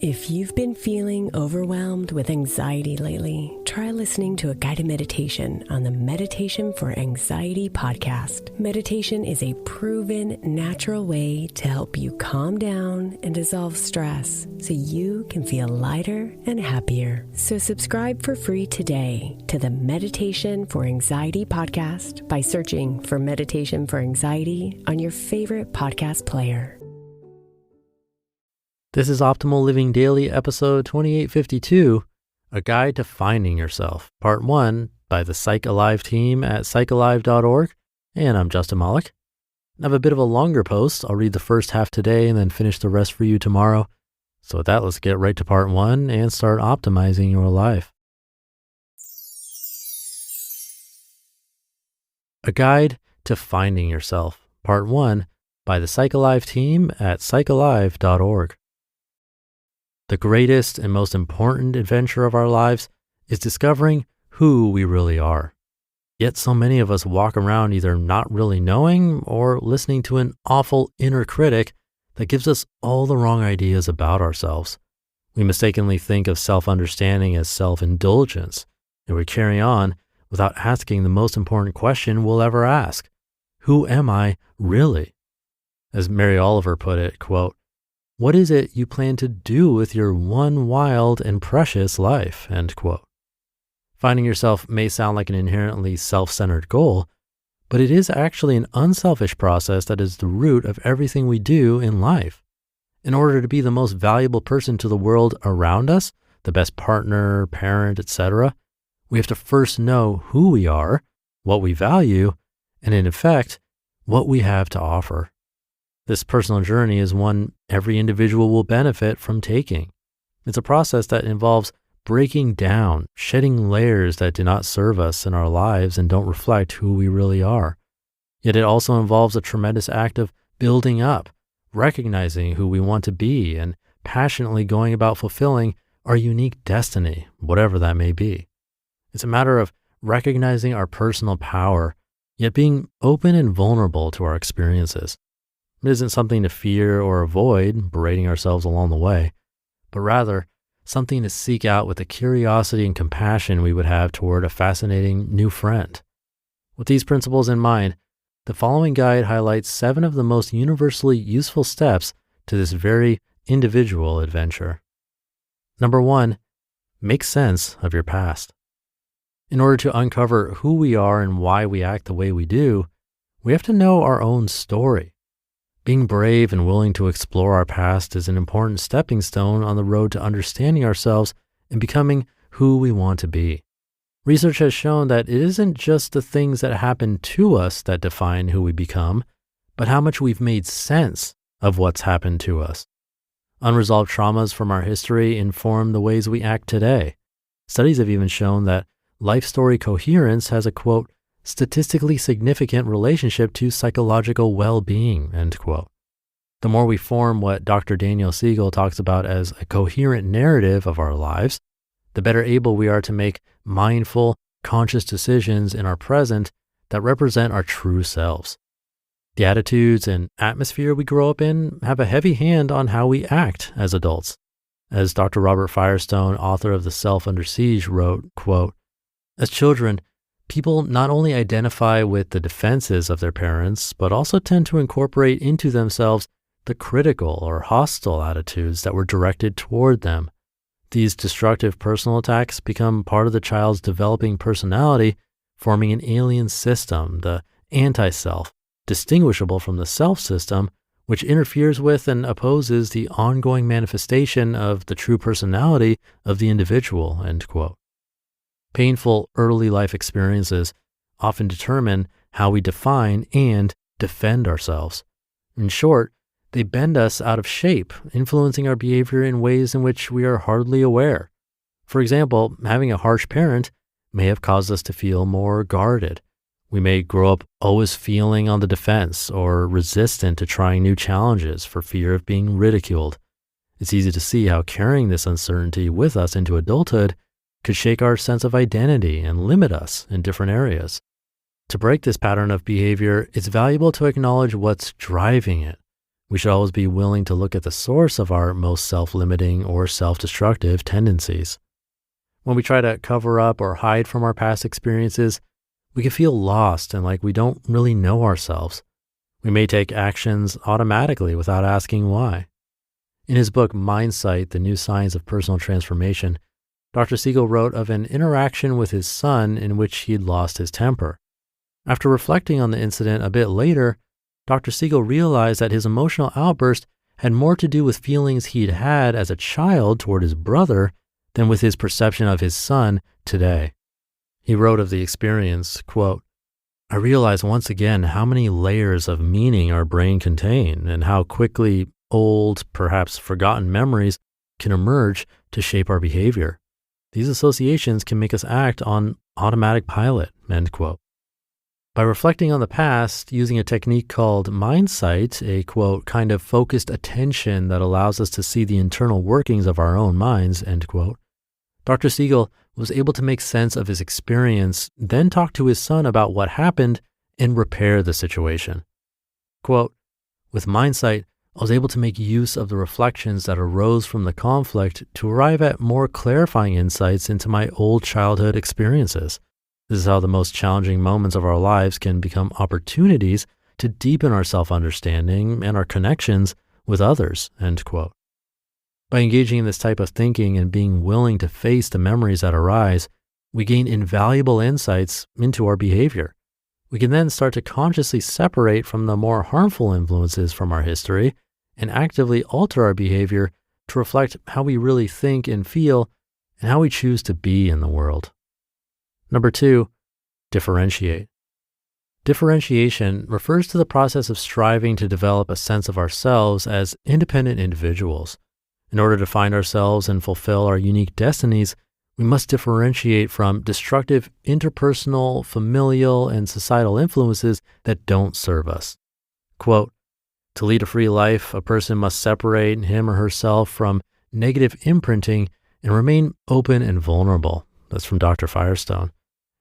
If you've been feeling overwhelmed with anxiety lately, try listening to a guided meditation on the Meditation for Anxiety podcast. Meditation is a proven, natural way to help you calm down and dissolve stress so you can feel lighter and happier. So subscribe for free today to the Meditation for Anxiety podcast by searching for Meditation for Anxiety on your favorite podcast player. This is Optimal Living Daily, episode 2852, A Guide to Finding Yourself, Part 1, by the PsychAlive team at PsychAlive.org, and I'm Justin Malik. I have a bit of a longer post. I'll read the first half today and then finish the rest for you tomorrow. So with that, let's get right to Part 1 and start optimizing your life. A Guide to Finding Yourself, Part 1, by the PsychAlive team at PsychAlive.org. The greatest and most important adventure of our lives is discovering who we really are. Yet so many of us walk around either not really knowing or listening to an awful inner critic that gives us all the wrong ideas about ourselves. We mistakenly think of self-understanding as self-indulgence, and we carry on without asking the most important question we'll ever ask. Who am I really? As Mary Oliver put it, quote, "What is it you plan to do with your one wild and precious life?" End quote. Finding yourself may sound like an inherently self-centered goal, but it is actually an unselfish process that is the root of everything we do in life. In order to be the most valuable person to the world around us, the best partner, parent, etc., we have to first know who we are, what we value, and in effect, what we have to offer. This personal journey is one every individual will benefit from taking. It's a process that involves breaking down, shedding layers that do not serve us in our lives and don't reflect who we really are. Yet it also involves a tremendous act of building up, recognizing who we want to be, and passionately going about fulfilling our unique destiny, whatever that may be. It's a matter of recognizing our personal power, yet being open and vulnerable to our experiences. It isn't something to fear or avoid, berating ourselves along the way, but rather something to seek out with the curiosity and compassion we would have toward a fascinating new friend. With these principles in mind, the following guide highlights 7 of the most universally useful steps to this very individual adventure. Number 1, make sense of your past. In order to uncover who we are and why we act the way we do, we have to know our own story. Being brave and willing to explore our past is an important stepping stone on the road to understanding ourselves and becoming who we want to be. Research has shown that it isn't just the things that happen to us that define who we become, but how much we've made sense of what's happened to us. Unresolved traumas from our history inform the ways we act today. Studies have even shown that life story coherence has a, quote, statistically significant relationship to psychological well-being, end quote. The more we form what Dr. Daniel Siegel talks about as a coherent narrative of our lives, the better able we are to make mindful, conscious decisions in our present that represent our true selves. The attitudes and atmosphere we grow up in have a heavy hand on how we act as adults. As Dr. Robert Firestone, author of The Self Under Siege, wrote, quote, "As children, people not only identify with the defenses of their parents, but also tend to incorporate into themselves the critical or hostile attitudes that were directed toward them. These destructive personal attacks become part of the child's developing personality, forming an alien system, the anti-self, distinguishable from the self system, which interferes with and opposes the ongoing manifestation of the true personality of the individual," end quote. Painful early life experiences often determine how we define and defend ourselves. In short, they bend us out of shape, influencing our behavior in ways in which we are hardly aware. For example, having a harsh parent may have caused us to feel more guarded. We may grow up always feeling on the defense or resistant to trying new challenges for fear of being ridiculed. It's easy to see how carrying this uncertainty with us into adulthood could shake our sense of identity and limit us in different areas. To break this pattern of behavior, it's valuable to acknowledge what's driving it. We should always be willing to look at the source of our most self-limiting or self-destructive tendencies. When we try to cover up or hide from our past experiences, we can feel lost and like we don't really know ourselves. We may take actions automatically without asking why. In his book, Mindsight, The New Science of Personal Transformation, Dr. Siegel wrote of an interaction with his son in which he'd lost his temper. After reflecting on the incident a bit later, Dr. Siegel realized that his emotional outburst had more to do with feelings he'd had as a child toward his brother than with his perception of his son today. He wrote of the experience, quote, "I realized once again how many layers of meaning our brain contain and how quickly old, perhaps forgotten memories can emerge to shape our behavior. These associations can make us act on automatic pilot," end quote. By reflecting on the past, using a technique called Mindsight, a, quote, kind of focused attention that allows us to see the internal workings of our own minds, end quote, Dr. Siegel was able to make sense of his experience, then talk to his son about what happened and repair the situation. Quote, "With Mindsight, I was able to make use of the reflections that arose from the conflict to arrive at more clarifying insights into my old childhood experiences. This is how the most challenging moments of our lives can become opportunities to deepen our self-understanding and our connections with others," end quote. By engaging in this type of thinking and being willing to face the memories that arise, we gain invaluable insights into our behavior. We can then start to consciously separate from the more harmful influences from our history and actively alter our behavior to reflect how we really think and feel and how we choose to be in the world. Number 2, differentiate. Differentiation refers to the process of striving to develop a sense of ourselves as independent individuals. In order to find ourselves and fulfill our unique destinies, we must differentiate from destructive interpersonal, familial, and societal influences that don't serve us. Quote, "To lead a free life, a person must separate him or herself from negative imprinting and remain open and vulnerable." That's from Dr. Firestone.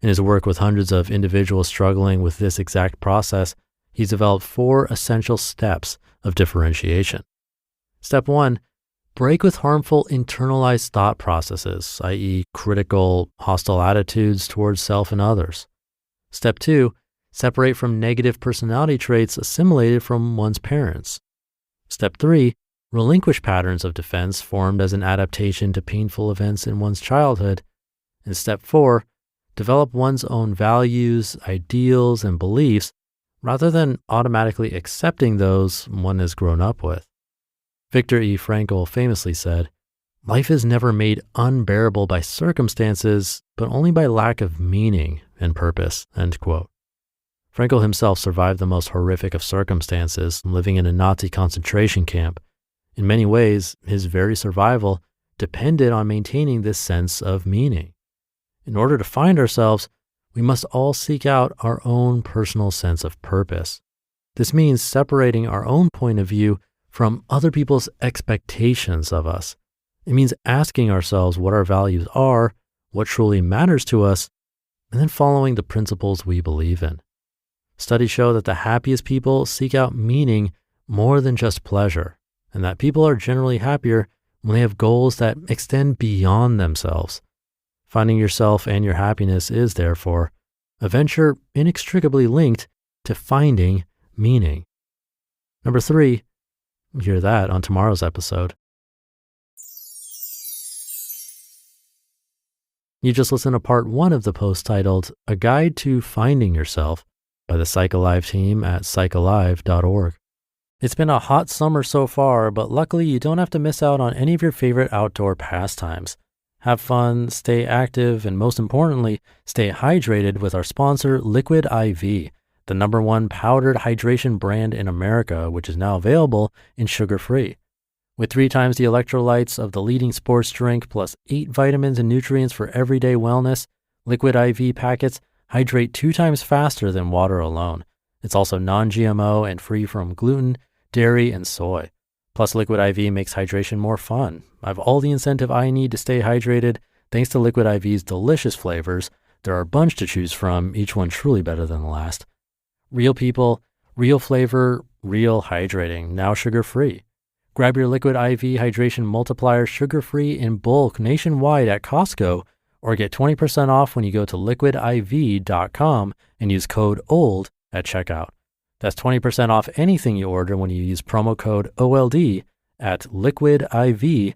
In his work with hundreds of individuals struggling with this exact process, he's developed 4 essential steps of differentiation. Step 1, break with harmful internalized thought processes, i.e. critical, hostile attitudes towards self and others. Step 2, separate from negative personality traits assimilated from one's parents. Step 3, relinquish patterns of defense formed as an adaptation to painful events in one's childhood. And step 4, develop one's own values, ideals, and beliefs rather than automatically accepting those one has grown up with. Viktor E. Frankl famously said, "Life is never made unbearable by circumstances, but only by lack of meaning and purpose," end quote. Frankl himself survived the most horrific of circumstances, living in a Nazi concentration camp. In many ways, his very survival depended on maintaining this sense of meaning. In order to find ourselves, we must all seek out our own personal sense of purpose. This means separating our own point of view from other people's expectations of us. It means asking ourselves what our values are, what truly matters to us, and then following the principles we believe in. Studies show that the happiest people seek out meaning more than just pleasure, and that people are generally happier when they have goals that extend beyond themselves. Finding yourself and your happiness is, therefore, a venture inextricably linked to finding meaning. Number 3, hear that on tomorrow's episode. You just listened to part 1 of the post titled "A Guide to Finding Yourself" by the PsychAlive team at PsychAlive.org. It's been a hot summer so far, but luckily you don't have to miss out on any of your favorite outdoor pastimes. Have fun, stay active, and most importantly, stay hydrated with our sponsor, Liquid IV, the #1 powdered hydration brand in America, which is now available in sugar-free. With 3 times the electrolytes of the leading sports drink, plus 8 vitamins and nutrients for everyday wellness, Liquid IV packets hydrate 2 times faster than water alone. It's also non-GMO and free from gluten, dairy, and soy. Plus, Liquid IV makes hydration more fun. I have all the incentive I need to stay hydrated thanks to Liquid IV's delicious flavors. There are a bunch to choose from, each one truly better than the last. Real people, real flavor, real hydrating, now sugar-free. Grab your Liquid IV Hydration Multiplier sugar-free in bulk nationwide at Costco, or get 20% off when you go to liquidiv.com and use code OLD at checkout. That's 20% off anything you order when you use promo code OLD at liquidiv.com.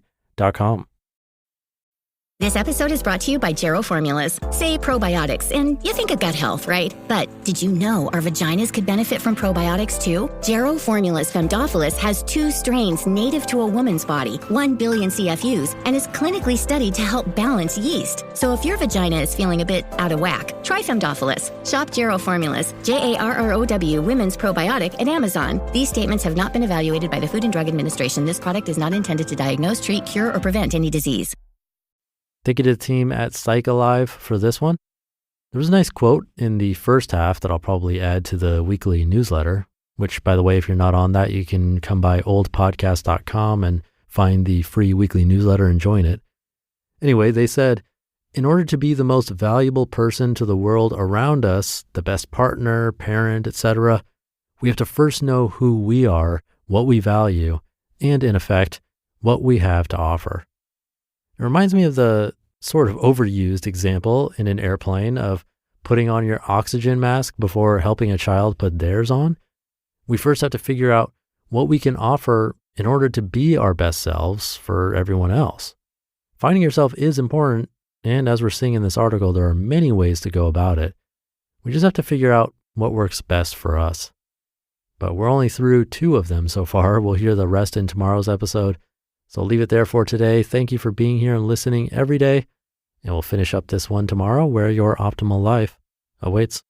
This episode is brought to you by Jarrow Formulas. Say probiotics, and you think of gut health, right? But did you know our vaginas could benefit from probiotics too? Jarrow Formulas Femdophilus has 2 strains native to a woman's body, 1 billion CFUs, and is clinically studied to help balance yeast. So if your vagina is feeling a bit out of whack, try Femdophilus. Shop Jarrow Formulas, JARROW Women's Probiotic at Amazon. These statements have not been evaluated by the Food and Drug Administration. This product is not intended to diagnose, treat, cure, or prevent any disease. Thank you to the team at PsychAlive for this one. There was a nice quote in the first half that I'll probably add to the weekly newsletter, which, by the way, if you're not on that, you can come by oldpodcast.com and find the free weekly newsletter and join it. Anyway, they said, in order to be the most valuable person to the world around us, the best partner, parent, etc., we have to first know who we are, what we value, and in effect, what we have to offer. It reminds me of the sort of overused example in an airplane of putting on your oxygen mask before helping a child put theirs on. We first have to figure out what we can offer in order to be our best selves for everyone else. Finding yourself is important, and as we're seeing in this article, there are many ways to go about it. We just have to figure out what works best for us. But we're only through 2 of them so far. We'll hear the rest in tomorrow's episode. So I'll leave it there for today. Thank you for being here and listening every day. And we'll finish up this one tomorrow where your optimal life awaits.